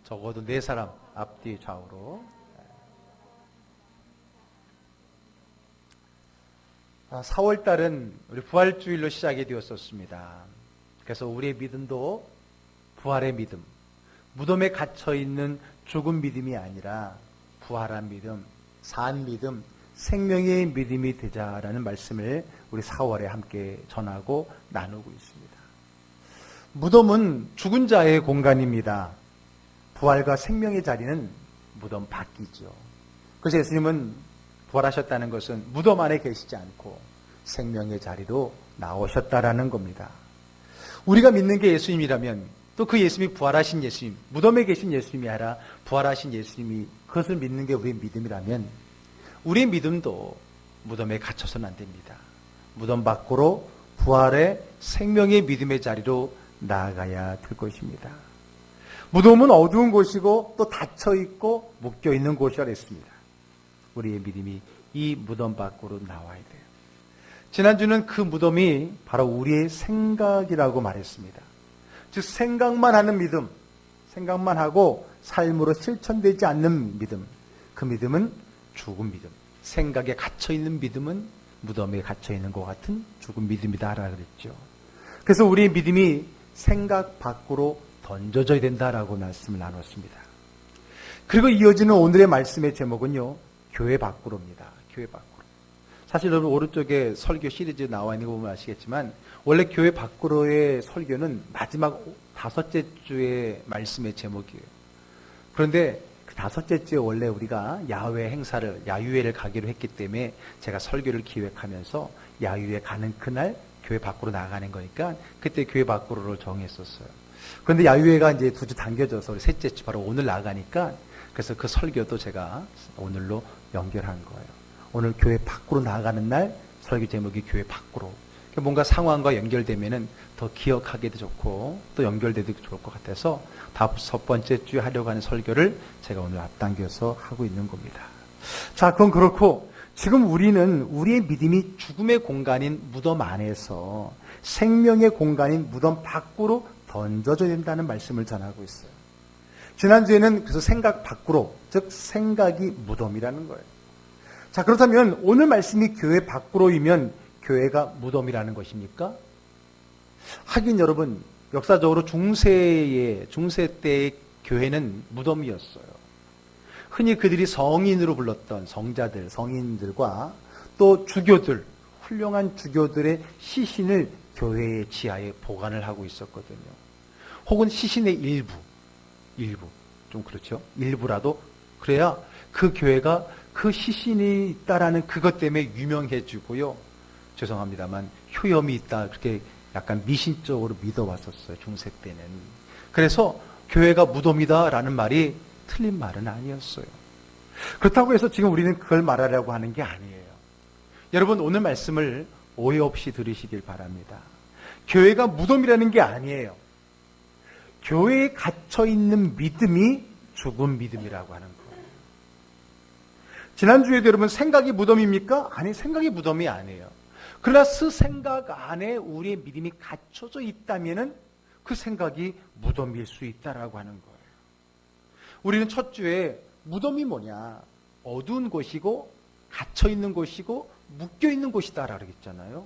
적어도 4사람 앞뒤 좌우로. 4월달은 우리 부활주일로 시작이 되었었습니다. 그래서 우리의 믿음도 부활의 믿음, 무덤에 갇혀있는 죽은 믿음이 아니라 부활한 믿음, 산 믿음, 생명의 믿음이 되자라는 말씀을 우리 4월에 함께 전하고 나누고 있습니다. 무덤은 죽은 자의 공간입니다. 부활과 생명의 자리는 무덤 밖이죠. 그래서 예수님은 부활하셨다는 것은 무덤 안에 계시지 않고 생명의 자리로 나오셨다라는 겁니다. 우리가 믿는 게 예수님이라면 또 그 예수님이 부활하신 예수님, 무덤에 계신 예수님이 아니라 부활하신 예수님이 그것을 믿는 게 우리의 믿음이라면 우리의 믿음도 무덤에 갇혀서는 안 됩니다. 무덤 밖으로 부활의 생명의 믿음의 자리로 나아가야 될 것입니다. 무덤은 어두운 곳이고 또 닫혀있고 묶여있는 곳이라 했습니다. 우리의 믿음이 이 무덤 밖으로 나와야 돼요. 지난주는 그 무덤이 바로 우리의 생각이라고 말했습니다. 즉 생각만 하는 믿음, 생각만 하고 삶으로 실천되지 않는 믿음, 그 믿음은 죽은 믿음. 생각에 갇혀있는 믿음은 무덤에 갇혀있는 것 같은 죽은 믿음이다라고 그랬죠. 그래서 우리의 믿음이 생각 밖으로 던져져야 된다라고 말씀을 나눴습니다. 그리고 이어지는 오늘의 말씀의 제목은요, 교회 밖으로입니다. 교회 밖으로. 사실 여러분 오른쪽에 설교 시리즈 나와 있는 거 보면 아시겠지만 원래 교회 밖으로의 설교는 마지막 5째 주의 말씀의 제목이에요. 그런데 그 5째 주에 원래 우리가 야외 행사를, 야유회를 가기로 했기 때문에 제가 설교를 기획하면서 야유회 가는 그날 교회 밖으로 나가는 거니까 그때 교회 밖으로를 정했었어요. 그런데 야유회가 이제 2주 당겨져서 우리 3째 주 바로 오늘 나가니까 그래서 그 설교도 제가 오늘로 연결한 거예요. 오늘 교회 밖으로 나가는 날 설교 제목이 교회 밖으로. 뭔가 상황과 연결되면은 더 기억하기도 좋고 또 연결되기도 좋을 것 같아서 5번째 주에 하려고 하는 설교를 제가 오늘 앞당겨서 하고 있는 겁니다. 자, 그건 그렇고 지금 우리는 우리의 믿음이 죽음의 공간인 무덤 안에서 생명의 공간인 무덤 밖으로 던져져야 된다는 말씀을 전하고 있어요. 지난주에는 그래서 생각 밖으로, 즉 생각이 무덤이라는 거예요. 자, 그렇다면 오늘 말씀이 교회 밖으로이면 교회가 무덤이라는 것입니까? 하긴 여러분, 역사적으로 중세 때의 교회는 무덤이었어요. 흔히 그들이 성인으로 불렀던 성자들, 성인들과 또 주교들, 훌륭한 주교들의 시신을 교회의 지하에 보관을 하고 있었거든요. 혹은 시신의 일부, 좀 그렇죠. 일부라도 그래야 그 교회가 그 시신이 있다라는 그것 때문에 유명해지고요. 죄송합니다만 효염이 있다 그렇게 약간 미신적으로 믿어왔었어요. 중세 때는. 그래서 교회가 무덤이다라는 말이 틀린 말은 아니었어요. 그렇다고 해서 지금 우리는 그걸 말하려고 하는 게 아니에요. 여러분 오늘 말씀을 오해 없이 들으시길 바랍니다. 교회가 무덤이라는 게 아니에요. 교회에 갇혀있는 믿음이 죽은 믿음이라고 하는 거예요. 지난주에도 여러분 생각이 무덤입니까? 아니, 생각이 무덤이 아니에요. 그러나 그 생각 안에 우리의 믿음이 갇혀져 있다면 그 생각이 무덤일 수 있다라고 하는 거예요. 우리는 첫 주에 무덤이 뭐냐? 어두운 곳이고 갇혀있는 곳이고 묶여있는 곳이다라고 했잖아요.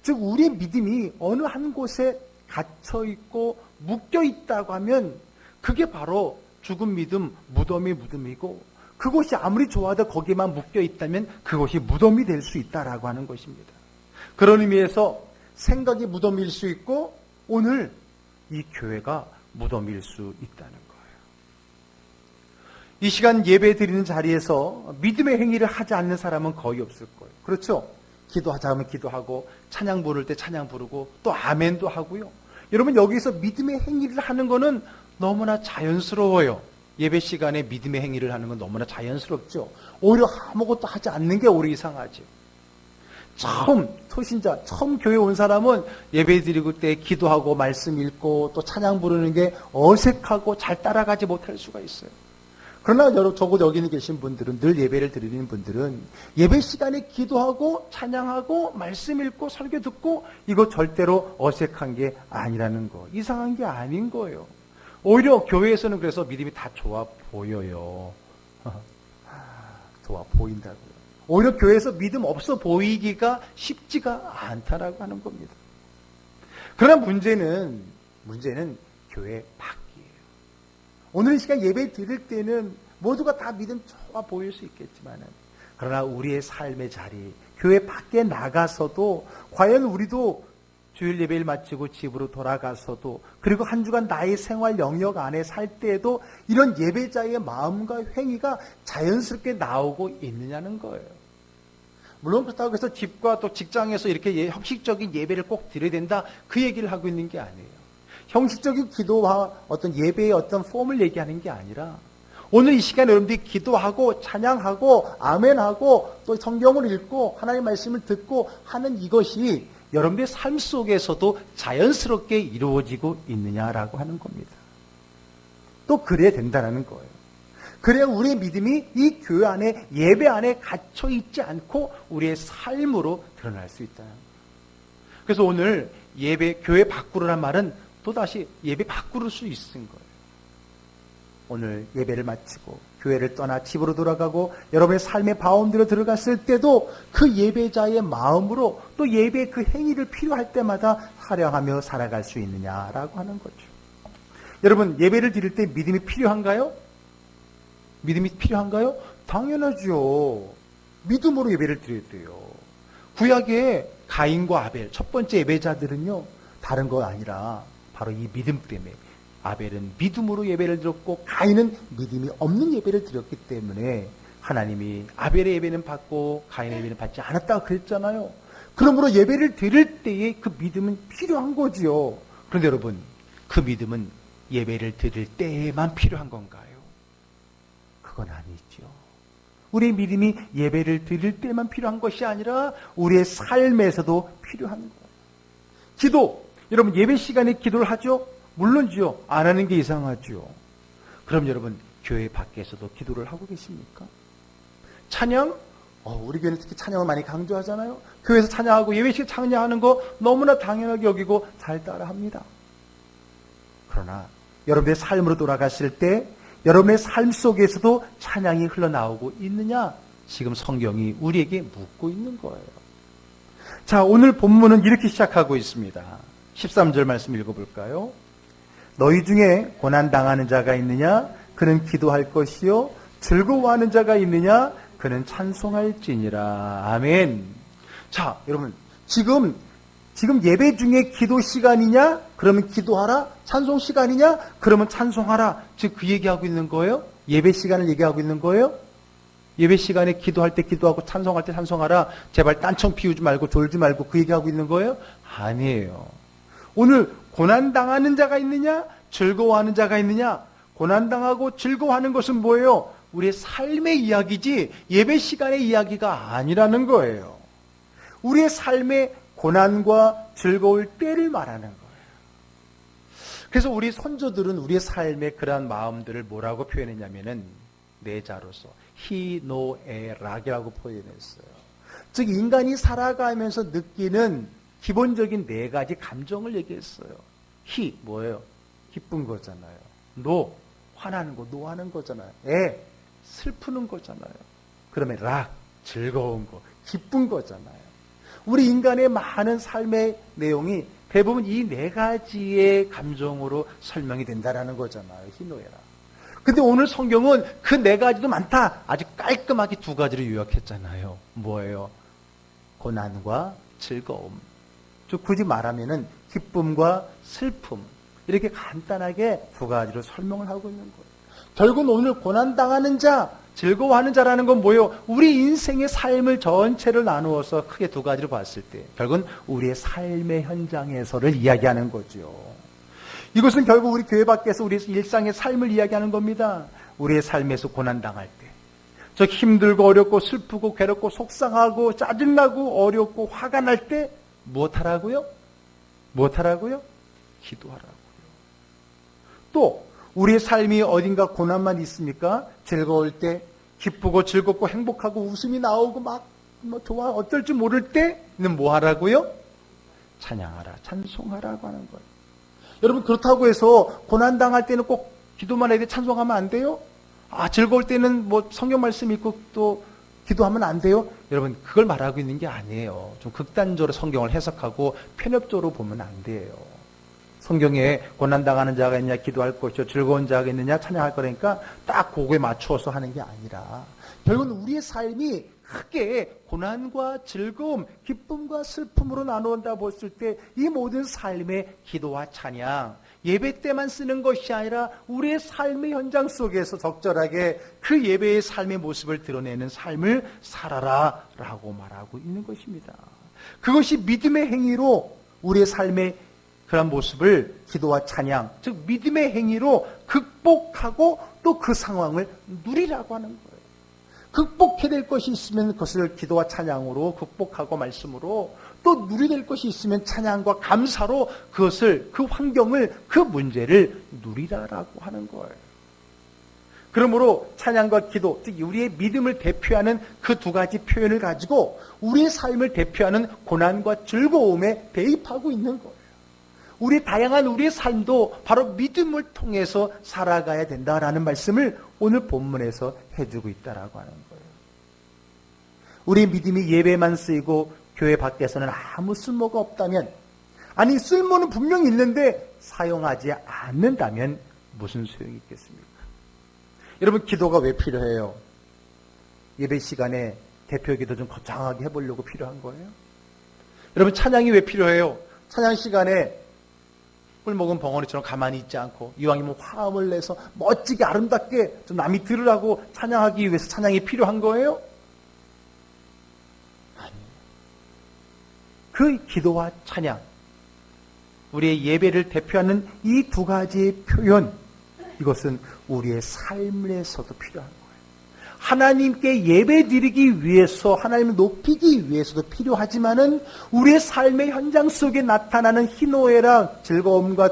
즉 우리의 믿음이 어느 한 곳에 갇혀있고 묶여있다고 하면 그게 바로 죽은 믿음, 무덤이 무덤이고 그곳이 아무리 좋아도 거기에만 묶여있다면 그곳이 무덤이 될 수 있다라고 하는 것입니다. 그런 의미에서 생각이 무덤일 수 있고 오늘 이 교회가 무덤일 수 있다는 거예요. 이 시간 예배 드리는 자리에서 믿음의 행위를 하지 않는 사람은 거의 없을 거예요. 그렇죠? 기도하자 하면 기도하고 찬양 부를 때 찬양 부르고 또 아멘도 하고요. 여러분 여기서 믿음의 행위를 하는 거는 너무나 자연스러워요. 예배 시간에 믿음의 행위를 하는 건 너무나 자연스럽죠. 오히려 아무것도 하지 않는 게 오히려 이상하죠. 초신자, 처음 교회 온 사람은 예배 드리고 때 기도하고 말씀 읽고 또 찬양 부르는 게 어색하고 잘 따라가지 못할 수가 있어요. 그러나 적어도 여기 계신 분들은, 늘 예배를 드리는 분들은 예배 시간에 기도하고 찬양하고 말씀 읽고 설교 듣고 이거 절대로 어색한 게 아니라는 거, 이상한 게 아닌 거예요. 오히려 교회에서는 그래서 믿음이 다 좋아 보여요. 좋아 보인다고요. 오히려 교회에서 믿음 없어 보이기가 쉽지가 않다라고 하는 겁니다. 그러나 문제는 교회 밖이에요. 오늘 이 시간 예배 드릴 때는 모두가 다 믿음 좋아 보일 수 있겠지만, 그러나 우리의 삶의 자리, 교회 밖에 나가서도 과연 우리도 주일 예배를 마치고 집으로 돌아가서도, 그리고 한 주간 나의 생활 영역 안에 살 때에도 이런 예배자의 마음과 행위가 자연스럽게 나오고 있느냐는 거예요. 물론 그렇다고 해서 집과 또 직장에서 이렇게 형식적인 예배를 꼭 드려야 된다, 그 얘기를 하고 있는 게 아니에요. 형식적인 기도와 어떤 예배의 어떤 폼을 얘기하는 게 아니라, 오늘 이 시간에 여러분들이 기도하고 찬양하고 아멘하고 또 성경을 읽고 하나님의 말씀을 듣고 하는 이것이 여러분들의 삶 속에서도 자연스럽게 이루어지고 있느냐라고 하는 겁니다. 또 그래야 된다는 거예요. 그래야 우리의 믿음이 이 교회 안에, 예배 안에 갇혀 있지 않고 우리의 삶으로 드러날 수 있다는 거예요. 그래서 오늘 예배, 교회 밖으로란 말은 또다시 예배 밖으로 수 있는 거예요. 오늘 예배를 마치고 교회를 떠나 집으로 돌아가고 여러분의 삶의 바운드로 들어갔을 때도 그 예배자의 마음으로 또 예배의 그 행위를 필요할 때마다 활용하며 살아갈 수 있느냐라고 하는 거죠. 여러분, 예배를 드릴 때 믿음이 필요한가요? 믿음이 필요한가요? 당연하죠. 믿음으로 예배를 드려야 돼요. 구약의 가인과 아벨, 첫 번째 예배자들은요, 다른 거 아니라 바로 이 믿음 때문에, 아벨은 믿음으로 예배를 드렸고 가인은 믿음이 없는 예배를 드렸기 때문에 하나님이 아벨의 예배는 받고 가인의 예배는 받지 않았다고 그랬잖아요. 그러므로 예배를 드릴 때에 그 믿음은 필요한 거지요. 그런데 여러분, 그 믿음은 예배를 드릴 때에만 필요한 건가요? 그건 아니죠. 우리의 믿음이 예배를 드릴 때만 필요한 것이 아니라 우리의 삶에서도 필요한 거예요. 기도, 여러분 예배 시간에 기도를 하죠? 물론지요. 안 하는 게 이상하죠. 그럼 여러분, 교회 밖에서도 기도를 하고 계십니까? 찬양? 우리 교회는 특히 찬양을 많이 강조하잖아요. 교회에서 찬양하고 예배식 찬양하는 거 너무나 당연하게 여기고 잘 따라합니다. 그러나 여러분의 삶으로 돌아갔을 때 여러분의 삶 속에서도 찬양이 흘러나오고 있느냐? 지금 성경이 우리에게 묻고 있는 거예요. 자, 오늘 본문은 이렇게 시작하고 있습니다. 13절 말씀 읽어볼까요? 너희 중에 고난당하는 자가 있느냐? 그는 기도할 것이요. 즐거워하는 자가 있느냐? 그는 찬송할지니라. 아멘. 자, 여러분, 지금 예배 중에 기도 시간이냐? 그러면 기도하라. 찬송 시간이냐? 그러면 찬송하라. 지금 그 얘기하고 있는 거예요? 예배 시간을 얘기하고 있는 거예요? 예배 시간에 기도할 때 기도하고 찬송할 때 찬송하라. 제발 딴청 피우지 말고 졸지 말고 그 얘기하고 있는 거예요? 아니에요. 오늘 고난당하는 자가 있느냐? 즐거워하는 자가 있느냐? 고난당하고 즐거워하는 것은 뭐예요? 우리의 삶의 이야기지 예배 시간의 이야기가 아니라는 거예요. 우리의 삶의 고난과 즐거울 때를 말하는 거예요. 그래서 우리 선조들은 우리의 삶의 그러한 마음들을 뭐라고 표현했냐면은 네 자로서 히노에락이라고 표현했어요. 즉 인간이 살아가면서 느끼는 기본적인 네 가지 감정을 얘기했어요. 히 뭐예요? 기쁜 거잖아요. 노 화나는 거, 노하는 거잖아요. 슬프는 거잖아요. 그러면 락 즐거운 거, 기쁜 거잖아요. 우리 인간의 많은 삶의 내용이 대부분 이 네 가지의 감정으로 설명이 된다라는 거잖아요. 히노에라. 근데 오늘 성경은 그 네 가지도 많다. 아주 깔끔하게 두 가지로 요약했잖아요. 뭐예요? 고난과 즐거움. 즉 굳이 말하면은 기쁨과 슬픔. 이렇게 간단하게 두 가지로 설명을 하고 있는 거예요. 결국 오늘 고난당하는 자, 즐거워하는 자라는 건 뭐예요? 우리 인생의 삶을 전체를 나누어서 크게 두 가지로 봤을 때 결국은 우리의 삶의 현장에서를 이야기하는 거죠. 이것은 결국 우리 교회 밖에서 우리 일상의 삶을 이야기하는 겁니다. 우리의 삶에서 고난당할 때, 즉 힘들고 어렵고 슬프고 괴롭고 속상하고 짜증나고 어렵고 화가 날 때 무엇하라고요? 무엇하라고요? 기도하라고요. 또 우리의 삶이 어딘가 고난만 있습니까? 즐거울 때, 기쁘고 즐겁고 행복하고 웃음이 나오고 막 좋아 어떨 줄 모를 때는 뭐 하라고요? 찬양하라, 찬송하라고 하는 거예요. 여러분 그렇다고 해서 고난당할 때는 꼭 기도만 해야 돼 찬송하면 안 돼요? 즐거울 때는 뭐 성경 말씀 읽고 또 기도하면 안 돼요? 여러분 그걸 말하고 있는 게 아니에요. 좀 극단적으로 성경을 해석하고 편협적으로 보면 안 돼요. 성경에 고난당하는 자가 있느냐 기도할 것이요 즐거운 자가 있느냐 찬양할 거니까 딱 그거에 맞추어서 하는 게 아니라 결국은 우리의 삶이 크게 고난과 즐거움, 기쁨과 슬픔으로 나누었다 봤을 때 이 모든 삶의 기도와 찬양, 예배 때만 쓰는 것이 아니라 우리의 삶의 현장 속에서 적절하게 그 예배의 삶의 모습을 드러내는 삶을 살아라 라고 말하고 있는 것입니다. 그것이 믿음의 행위로 우리의 삶의 그런 모습을 기도와 찬양, 즉 믿음의 행위로 극복하고 또 그 상황을 누리라고 하는 거예요. 극복해야 될 것이 있으면 그것을 기도와 찬양으로 극복하고 말씀으로 또 누려야 될 것이 있으면 찬양과 감사로 그것을 그 환경을 그 문제를 누리라라고 하는 거예요. 그러므로 찬양과 기도, 즉 우리의 믿음을 대표하는 그 두 가지 표현을 가지고 우리의 삶을 대표하는 고난과 즐거움에 대입하고 있는 거예요. 우리의 다양한 우리의 삶도 바로 믿음을 통해서 살아가야 된다라는 말씀을 오늘 본문에서 해주고 있다라고 하는 거예요. 우리 믿음이 예배만 쓰이고 교회 밖에서는 아무 쓸모가 없다면, 아니 쓸모는 분명히 있는데 사용하지 않는다면 무슨 소용이 있겠습니까? 여러분 기도가 왜 필요해요? 예배 시간에 대표 기도 좀 거창하게 해보려고 필요한 거예요? 여러분 찬양이 왜 필요해요? 찬양 시간에 꿀 먹은 벙어리처럼 가만히 있지 않고 이왕이면 화음을 내서 멋지게 아름답게 좀 남이 들으라고 찬양하기 위해서 찬양이 필요한 거예요? 아니에요. 그 기도와 찬양, 우리의 예배를 대표하는 이 두 가지의 표현, 이것은 우리의 삶에서도 필요한 거예요. 하나님께 예배 드리기 위해서, 하나님을 높이기 위해서도 필요하지만은 우리의 삶의 현장 속에 나타나는 희노애락, 즐거움과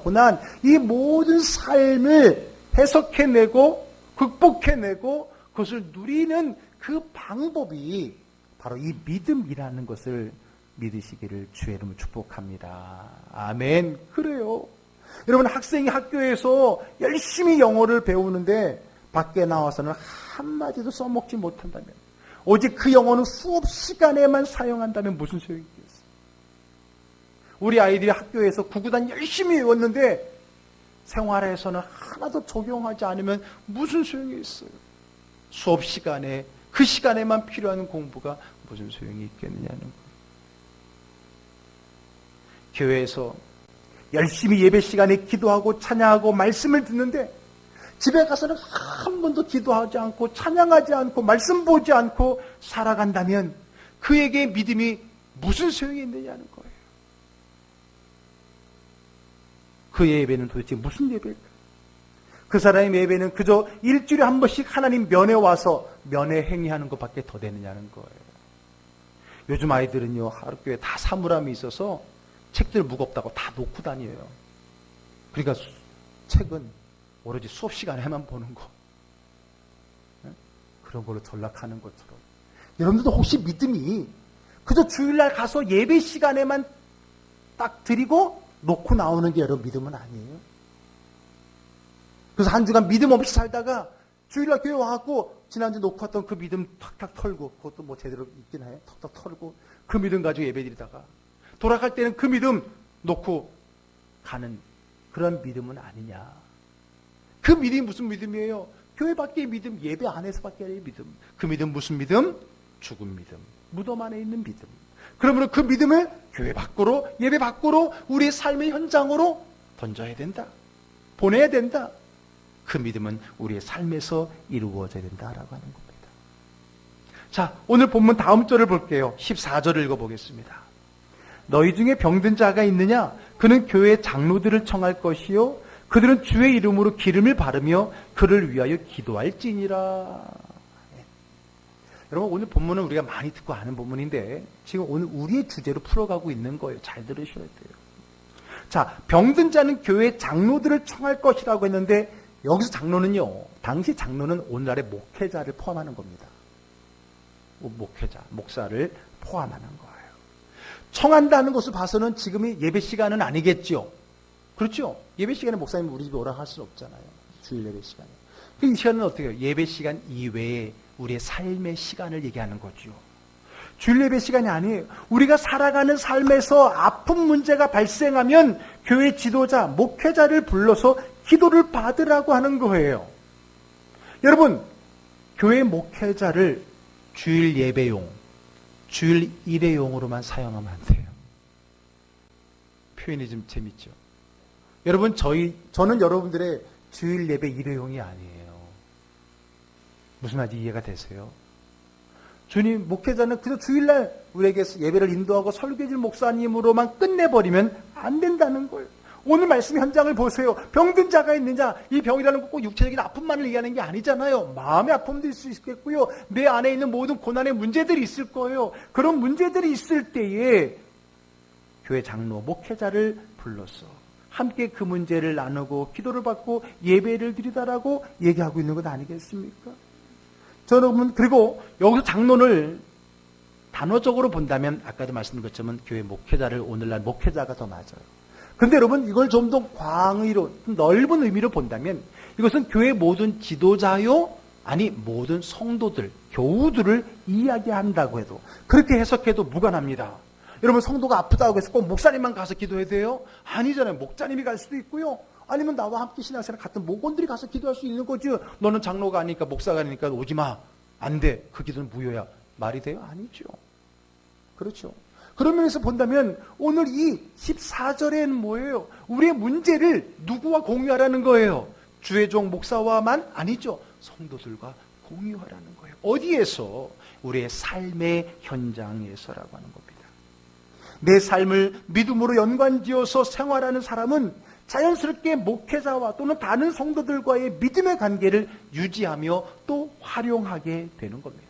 고난, 이 모든 삶을 해석해내고 극복해내고 그것을 누리는 그 방법이 바로 이 믿음이라는 것을 믿으시기를 주의 이름으로 축복합니다. 아멘. 그래요. 여러분 학생이 학교에서 열심히 영어를 배우는데 밖에 나와서는 한마디도 써먹지 못한다면, 오직 그 영어는 수업 시간에만 사용한다면 무슨 소용이 있겠어요? 우리 아이들이 학교에서 구구단 열심히 외웠는데 생활에서는 하나도 적용하지 않으면 무슨 소용이 있어요? 수업 시간에 그 시간에만 필요한 공부가 무슨 소용이 있겠느냐는 거예요. 교회에서 열심히 예배 시간에 기도하고 찬양하고 말씀을 듣는데 집에 가서는 한 번도 기도하지 않고 찬양하지 않고 말씀 보지 않고 살아간다면 그에게 믿음이 무슨 소용이 있느냐는 거예요. 그의 예배는 도대체 무슨 예배일까? 그 사람의 예배는 그저 일주일에 한 번씩 하나님 면회 와서 면회 행위하는 것밖에 더 되느냐는 거예요. 요즘 아이들은요, 학교에 다 사물함이 있어서 책들 무겁다고 다 놓고 다녀요. 그러니까 책은 오로지 수업 시간에만 보는 거. 그런 걸로 전락하는 것처럼. 여러분들도 혹시 믿음이 그저 주일날 가서 예배 시간에만 딱 드리고 놓고 나오는 게 여러분 믿음은 아니에요? 그래서 한 주간 믿음 없이 살다가 주일날 교회 와갖고 지난주 놓고 왔던 그 믿음 탁탁 털고, 그것도 뭐 제대로 있긴 해. 탁탁 털고 그 믿음 가지고 예배 드리다가 돌아갈 때는 그 믿음 놓고 가는 그런 믿음은 아니냐. 그 믿음이 무슨 믿음이에요? 교회 밖의 믿음, 예배 안에서 밖의 믿음. 그 믿음 무슨 믿음? 죽은 믿음. 무덤 안에 있는 믿음. 그러므로 그 믿음을 교회 밖으로, 예배 밖으로, 우리의 삶의 현장으로 던져야 된다. 보내야 된다. 그 믿음은 우리의 삶에서 이루어져야 된다라고 하는 겁니다. 자, 오늘 본문 다음 절을 볼게요. 14절을 읽어보겠습니다. 너희 중에 병든 자가 있느냐? 그는 교회 장로들을 청할 것이요 그들은 주의 이름으로 기름을 바르며 그를 위하여 기도할지니라. 여러분 오늘 본문은 우리가 많이 듣고 아는 본문인데 지금 오늘 우리의 주제로 풀어가고 있는 거예요. 잘 들으셔야 돼요. 자, 병든 자는 교회 장로들을 청할 것이라고 했는데 여기서 장로는요, 당시 장로는 오늘날의 목회자를 포함하는 겁니다. 목회자, 목사를 포함하는 거예요. 청한다는 것을 봐서는 지금이 예배 시간은 아니겠죠. 그렇죠? 예배 시간에 목사님 우리 집에 오라고 할 수는 없잖아요. 주일 예배 시간에. 이 시간은 어떻게 해요? 예배 시간 이외에 우리의 삶의 시간을 얘기하는 거죠. 주일 예배 시간이 아니에요. 우리가 살아가는 삶에서 아픈 문제가 발생하면 교회 지도자, 목회자를 불러서 기도를 받으라고 하는 거예요. 여러분, 교회 목회자를 주일 예배용, 주일 일회용으로만 사용하면 안 돼요. 표현이 좀 재밌죠? 여러분, 저는 여러분들의 주일 예배 일회용이 아니에요. 무슨 말인지 이해가 되세요? 주님, 목회자는 그저 주일날 우리에게 예배를 인도하고 설교해줄 목사님으로만 끝내버리면 안 된다는 거예요. 오늘 말씀 현장을 보세요. 병든 자가 있느냐? 이 병이라는 건 꼭 육체적인 아픔만을 얘기하는 게 아니잖아요. 마음의 아픔도 있을 수 있겠고요. 내 안에 있는 모든 고난의 문제들이 있을 거예요. 그런 문제들이 있을 때에 교회 장로, 목회자를 불러서 함께 그 문제를 나누고 기도를 받고 예배를 드리다라고 얘기하고 있는 것 아니겠습니까? 여러분, 그리고 여기서 장로를 단어적으로 본다면 아까도 말씀드린 것처럼 교회 목회자를 오늘날 목회자가 더 맞아요. 그런데 여러분, 이걸 좀 더 광의로 넓은 의미로 본다면 이것은 교회 모든 지도자요, 아니 모든 성도들, 교우들을 이야기한다고 해도, 그렇게 해석해도 무관합니다. 여러분, 성도가 아프다고 해서 꼭 목사님만 가서 기도해야 돼요? 아니잖아요. 목자님이 갈 수도 있고요. 아니면 나와 함께 신앙생활 같은 목원들이 가서 기도할 수 있는 거죠. 너는 장로가 아니니까, 목사가 아니니까 오지 마. 안 돼. 그 기도는 무효야. 말이 돼요? 아니죠. 그렇죠. 그런 면에서 본다면 오늘 이 14절에는 뭐예요? 우리의 문제를 누구와 공유하라는 거예요? 주의 종 목사와만? 아니죠. 성도들과 공유하라는 거예요. 어디에서? 우리의 삶의 현장에서라고 하는 겁니다. 내 삶을 믿음으로 연관지어서 생활하는 사람은 자연스럽게 목회자와 또는 다른 성도들과의 믿음의 관계를 유지하며 또 활용하게 되는 겁니다.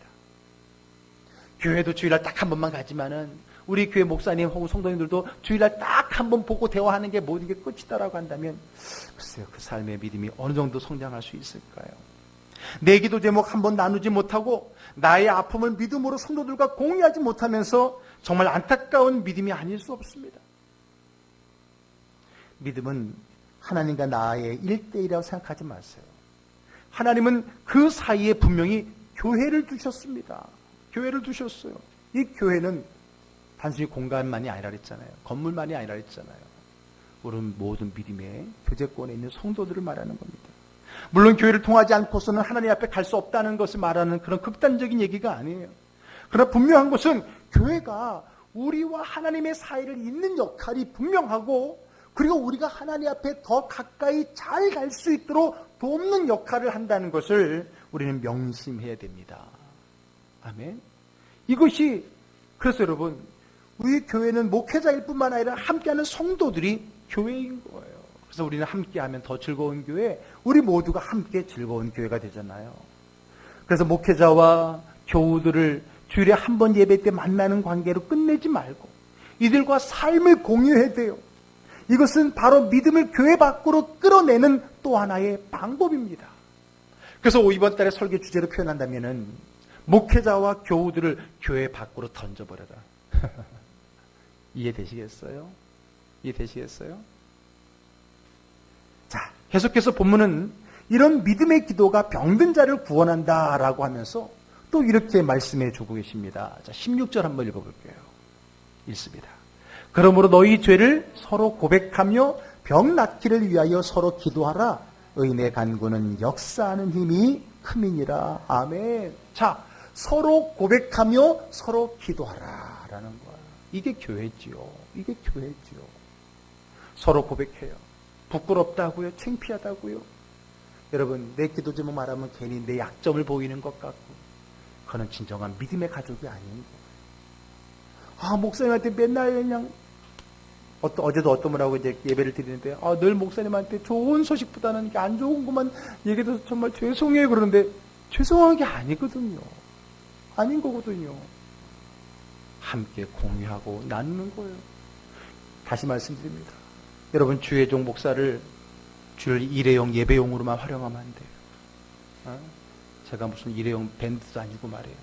교회도 주일날 딱 한 번만 가지만은 우리 교회 목사님 혹은 성도님들도 주일날 딱 한 번 보고 대화하는 게 모든 게 끝이다라고 한다면 글쎄요, 그 삶의 믿음이 어느 정도 성장할 수 있을까요? 내 기도 제목 한 번 나누지 못하고 나의 아픔을 믿음으로 성도들과 공유하지 못하면서 정말 안타까운 믿음이 아닐 수 없습니다. 믿음은 하나님과 나의 1대1이라고 생각하지 마세요. 하나님은 그 사이에 분명히 교회를 두셨습니다. 교회를 두셨어요. 이 교회는 단순히 공간만이 아니라 그랬잖아요. 건물만이 아니라 그랬잖아요. 우리는 모든 믿음의 교제권에 있는 성도들을 말하는 겁니다. 물론 교회를 통하지 않고서는 하나님 앞에 갈 수 없다는 것을 말하는 그런 극단적인 얘기가 아니에요. 그러나 분명한 것은 교회가 우리와 하나님의 사이를 잇는 역할이 분명하고, 그리고 우리가 하나님 앞에 더 가까이 잘 갈 수 있도록 돕는 역할을 한다는 것을 우리는 명심해야 됩니다. 아멘. 이것이, 그래서 여러분, 우리 교회는 목회자일 뿐만 아니라 함께하는 성도들이 교회인 거예요. 그래서 우리는 함께하면 더 즐거운 교회, 우리 모두가 함께 즐거운 교회가 되잖아요. 그래서 목회자와 교우들을 주일에 한 번 예배 때 만나는 관계로 끝내지 말고 이들과 삶을 공유해야 돼요. 이것은 바로 믿음을 교회 밖으로 끌어내는 또 하나의 방법입니다. 그래서 이번 달에 설교 주제로 표현한다면은 목회자와 교우들을 교회 밖으로 던져버려라. 이해되시겠어요? 이해되시겠어요? 자, 계속해서 본문은 이런 믿음의 기도가 병든 자를 구원한다라고 하면서 또 이렇게 말씀해 주고 계십니다. 자, 16절 한번 읽어볼게요. 읽습니다. 그러므로 너희 죄를 서로 고백하며 병 낫기를 위하여 서로 기도하라. 의인의 간구는 역사하는 힘이 큼이니라. 아멘. 자, 서로 고백하며 서로 기도하라 라는 거예요. 이게 교회지요. 이게 교회지요. 서로 고백해요. 부끄럽다고요? 창피하다고요? 여러분, 내 기도 제목 말하면 괜히 내 약점을 보이는 것 같고, 그건 진정한 믿음의 가족이 아닌 거예요. 목사님한테 맨날 그냥 어제도 어떤 분하고 이제 예배를 드리는데 늘 목사님한테 좋은 소식보다는 안 좋은 것만 얘기해서 정말 죄송해요 그러는데 죄송한 게 아니거든요. 아닌 거거든요. 함께 공유하고 나누는 거예요. 다시 말씀드립니다. 여러분, 주의 종 목사를 주일 일회용 예배용으로만 활용하면 안 돼요. 제가 무슨 일회용 밴드도 아니고 말이에요.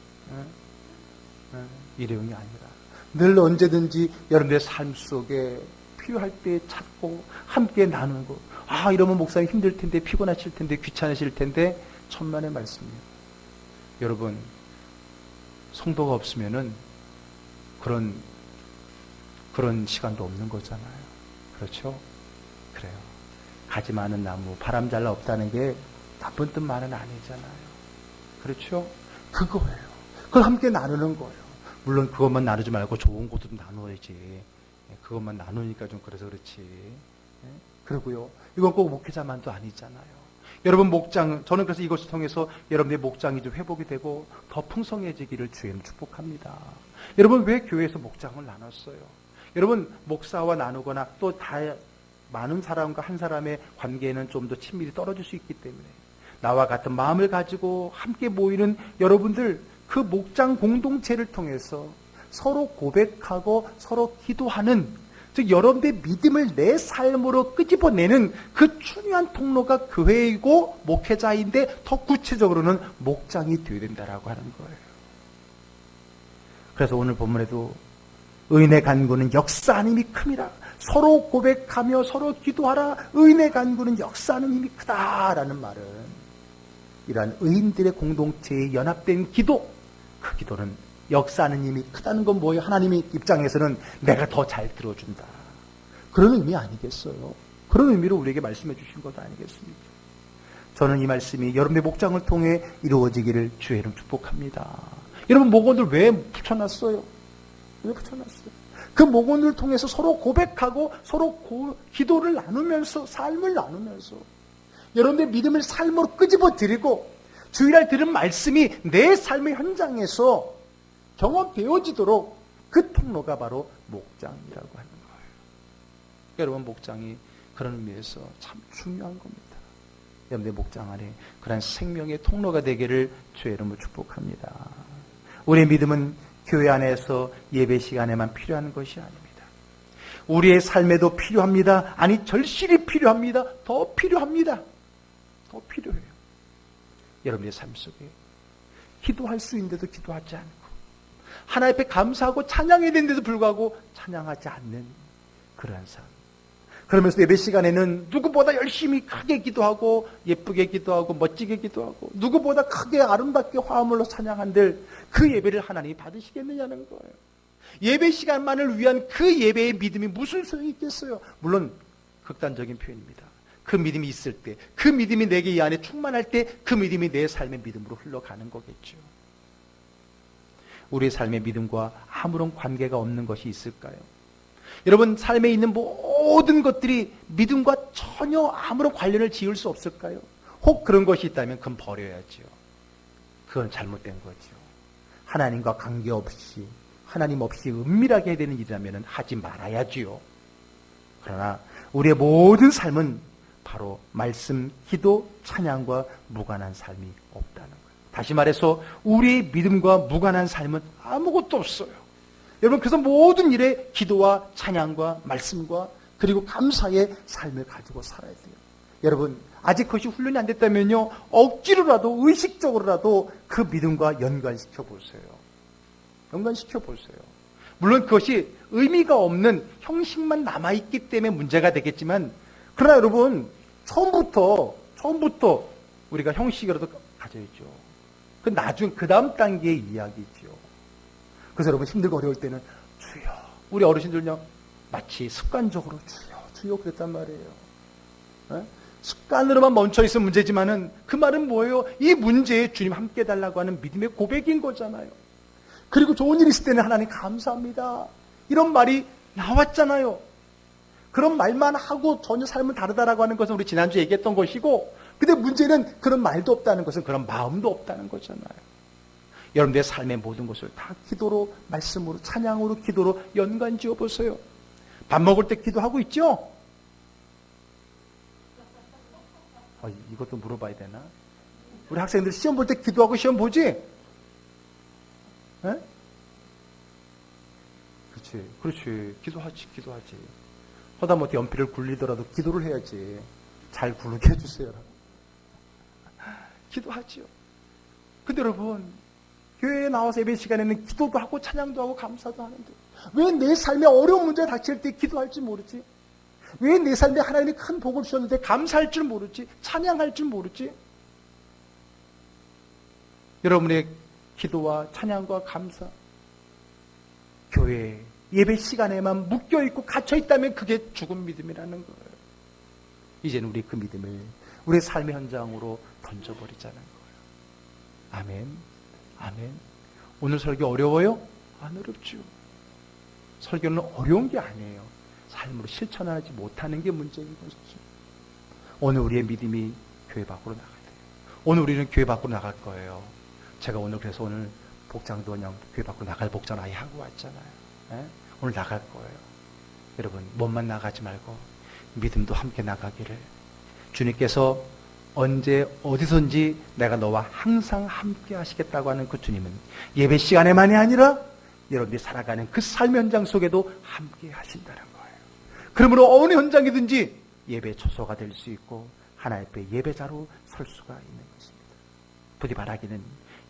일회용이 아니라 늘 언제든지 여러분의 삶 속에 필요할 때 찾고 함께 나누고, 이러면 목사님 힘들 텐데, 피곤하실 텐데, 귀찮으실 텐데, 천만의 말씀이에요. 여러분, 성도가 없으면은 그런 시간도 없는 거잖아요. 그렇죠? 그래요. 가지 많은 나무, 바람 잘 없다는 게 나쁜 뜻만은 아니잖아요. 그렇죠? 그거예요. 그걸 함께 나누는 거예요. 물론 그것만 나누지 말고 좋은 것도 나누어야지. 그것만 나누니까 좀 그래서 그렇지. 그리고요, 이건 꼭 목회자만도 아니잖아요. 여러분 목장, 저는 그래서 이것을 통해서 여러분의 목장이 좀 회복이 되고 더 풍성해지기를 주님 축복합니다. 여러분 왜 교회에서 목장을 나눴어요? 여러분 목사와 나누거나 또 다 많은 사람과 한 사람의 관계는 좀 더 친밀히 떨어질 수 있기 때문에 나와 같은 마음을 가지고 함께 모이는 여러분들, 그 목장 공동체를 통해서 서로 고백하고 서로 기도하는, 즉 여러분의 믿음을 내 삶으로 끄집어내는 그 중요한 통로가 교회이고 목회자인데, 더 구체적으로는 목장이 되어야 된다라고 하는 거예요. 그래서 오늘 본문에도 의인의 간구는 역사하는 힘이 큽니다. 서로 고백하며 서로 기도하라. 의인의 간구는 역사하는 힘이 크다라는 말은 이러한 의인들의 공동체에 연합된 기도, 그 기도는 역사하는 힘이 크다는 건 뭐예요? 하나님의 입장에서는 내가 더 잘 들어준다, 그런 의미 아니겠어요? 그런 의미로 우리에게 말씀해 주신 것 아니겠습니까? 저는 이 말씀이 여러분의 목장을 통해 이루어지기를 주의 이름 축복합니다. 여러분 목원들 왜 붙여놨어요? 왜 붙여놨어요? 그 목원을 통해서 서로 고백하고 서로 기도를 나누면서, 삶을 나누면서 여러분의 믿음을 삶으로 끄집어 드리고 주일날 들은 말씀이 내 삶의 현장에서 경험되어지도록, 그 통로가 바로 목장이라고 하는 거예요. 여러분 목장이 그런 의미에서 참 중요한 겁니다. 여러분의 목장 안에 그런 생명의 통로가 되기를 주의 이름으로 축복합니다. 우리의 믿음은 교회 안에서 예배 시간에만 필요한 것이 아닙니다. 우리의 삶에도 필요합니다. 아니, 절실히 필요합니다. 더 필요합니다. 더 필요해요. 여러분의 삶 속에 기도할 수 있는데도 기도하지 않고, 하나님 앞에 감사하고 찬양해야 되는데도 불구하고 찬양하지 않는 그러한 삶. 그러면서 예배 시간에는 누구보다 열심히 크게 기도하고 예쁘게 기도하고 멋지게 기도하고 누구보다 크게 아름답게 화음으로 찬양한들 그 예배를 하나님이 받으시겠느냐는 거예요. 예배 시간만을 위한 그 예배의 믿음이 무슨 소용이 있겠어요? 물론 극단적인 표현입니다. 그 믿음이 있을 때, 그 믿음이 내게 이 안에 충만할 때 그 믿음이 내 삶의 믿음으로 흘러가는 거겠죠. 우리의 삶의 믿음과 아무런 관계가 없는 것이 있을까요? 여러분 삶에 있는 모든 것들이 믿음과 전혀 아무런 관련을 지을 수 없을까요? 혹 그런 것이 있다면 그건 버려야죠. 그건 잘못된 거죠. 하나님과 관계없이, 하나님 없이 은밀하게 해야 되는 일이라면 하지 말아야지요. 그러나 우리의 모든 삶은 바로 말씀, 기도, 찬양과 무관한 삶이 없다는 거예요. 다시 말해서 우리의 믿음과 무관한 삶은 아무것도 없어요. 여러분 그래서 모든 일에 기도와 찬양과 말씀과 그리고 감사의 삶을 가지고 살아야 돼요. 여러분 아직 그것이 훈련이 안 됐다면요, 억지로라도 의식적으로라도 그 믿음과 연관시켜 보세요. 연관시켜 보세요. 물론 그것이 의미가 없는 형식만 남아있기 때문에 문제가 되겠지만, 그러나 여러분 처음부터 우리가 형식이라도 가져야죠. 그 나중 그 다음 단계의 이야기죠. 그래서 여러분 힘들고 어려울 때는 주여, 우리 어르신들은요 마치 습관적으로 주여 그랬단 말이에요. 에? 습관으로만 멈춰 있으면 문제지만은 그 말은 뭐예요? 이 문제에 주님 함께 해달라고 하는 믿음의 고백인 거잖아요. 그리고 좋은 일 있을 때는 하나님 감사합니다, 이런 말이 나왔잖아요. 그런 말만 하고 전혀 삶은 다르다라고 하는 것은 우리 지난주에 얘기했던 것이고, 근데 문제는 그런 말도 없다는 것은 그런 마음도 없다는 거잖아요. 여러분들의 삶의 모든 것을 다 기도로, 말씀으로, 찬양으로, 기도로 연관 지어 보세요. 밥 먹을 때 기도하고 있죠? 이것도 물어봐야 되나? 우리 학생들 시험 볼 때 기도하고 시험 보지? 에? 그렇지. 기도하지. 하다못해 연필을 굴리더라도 기도를 해야지. 잘 굴르게 해주세요. 기도하지요. 근데 여러분, 교회에 나와서 예배 시간에는 기도도 하고 찬양도 하고 감사도 하는데 왜 내 삶에 어려운 문제가 닥칠 때 기도할지 모르지? 왜 내 삶에 하나님이 큰 복을 주셨는데 감사할 줄 모르지? 찬양할 줄 모르지? 여러분의 기도와 찬양과 감사, 교회 예배 시간에만 묶여있고 갇혀있다면 그게 죽은 믿음이라는 거예요. 이제는 우리 그 믿음을 우리의 삶의 현장으로 던져버리자는 거예요. 아멘. 아멘. 오늘 설교 어려워요? 안 어렵죠. 설교는 어려운 게 아니에요. 삶으로 실천하지 못하는 게 문제인 것이죠. 오늘 우리의 믿음이 교회 밖으로 나가야 돼요. 오늘 우리는 교회 밖으로 나갈 거예요. 제가 오늘 그래서 오늘 복장도 그냥 교회 밖으로 나갈 복장 아예 하고 왔잖아요. 예? 오늘 나갈 거예요. 여러분 몸만 나가지 말고 믿음도 함께 나가기를, 주님께서 언제 어디선지 내가 너와 항상 함께 하시겠다고 하는 그 주님은 예배 시간에만이 아니라 여러분들이 살아가는 그 삶 현장 속에도 함께 하신다는 거예요. 그러므로 어느 현장이든지 예배 초소가 될 수 있고 하나님 앞에 예배자로 설 수가 있는 것입니다. 부디 바라기는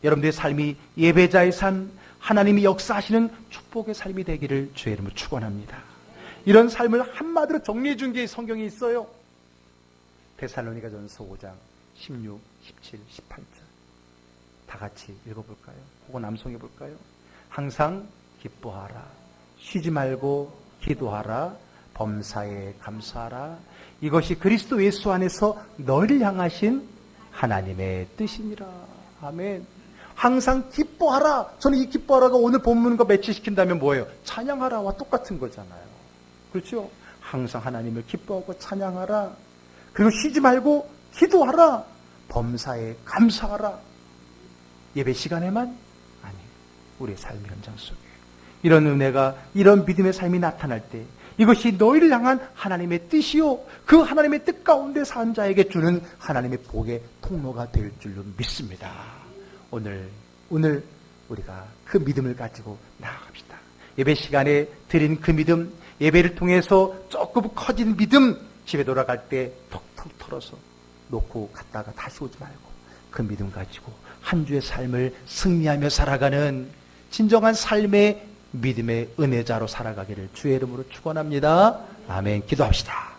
여러분들의 삶이 예배자의 삶, 하나님이 역사하시는 축복의 삶이 되기를 주의 이름으로 축원합니다. 이런 삶을 한마디로 정리해 준 게 성경에 있어요. 데살로니가전서 5장 16, 17, 18절 다 같이 읽어볼까요? 혹은 암송해 볼까요? 항상 기뻐하라, 쉬지 말고 기도하라, 범사에 감사하라, 이것이 그리스도 예수 안에서 너희를 향하신 하나님의 뜻이니라. 아멘. 항상 기뻐하라. 저는 이 기뻐하라가 오늘 본문과 매치시킨다면 뭐예요? 찬양하라와 똑같은 거잖아요. 그렇죠? 항상 하나님을 기뻐하고 찬양하라. 그리고 쉬지 말고 기도하라. 범사에 감사하라. 예배 시간에만? 아니, 우리의 삶의 현장 속에 이런 은혜가, 이런 믿음의 삶이 나타날 때 이것이 너희를 향한 하나님의 뜻이요, 그 하나님의 뜻 가운데 산 자에게 주는 하나님의 복의 통로가 될 줄로 믿습니다. 오늘 우리가 그 믿음을 가지고 나아갑시다. 예배 시간에 드린 그 믿음, 예배를 통해서 조금 커진 믿음, 집에 돌아갈 때 톡톡 털어서 놓고 갔다가 다시 오지 말고 그 믿음 가지고 한 주의 삶을 승리하며 살아가는 진정한 삶의 믿음의 은혜자로 살아가기를 주의 이름으로 축원합니다. 아멘. 기도합시다.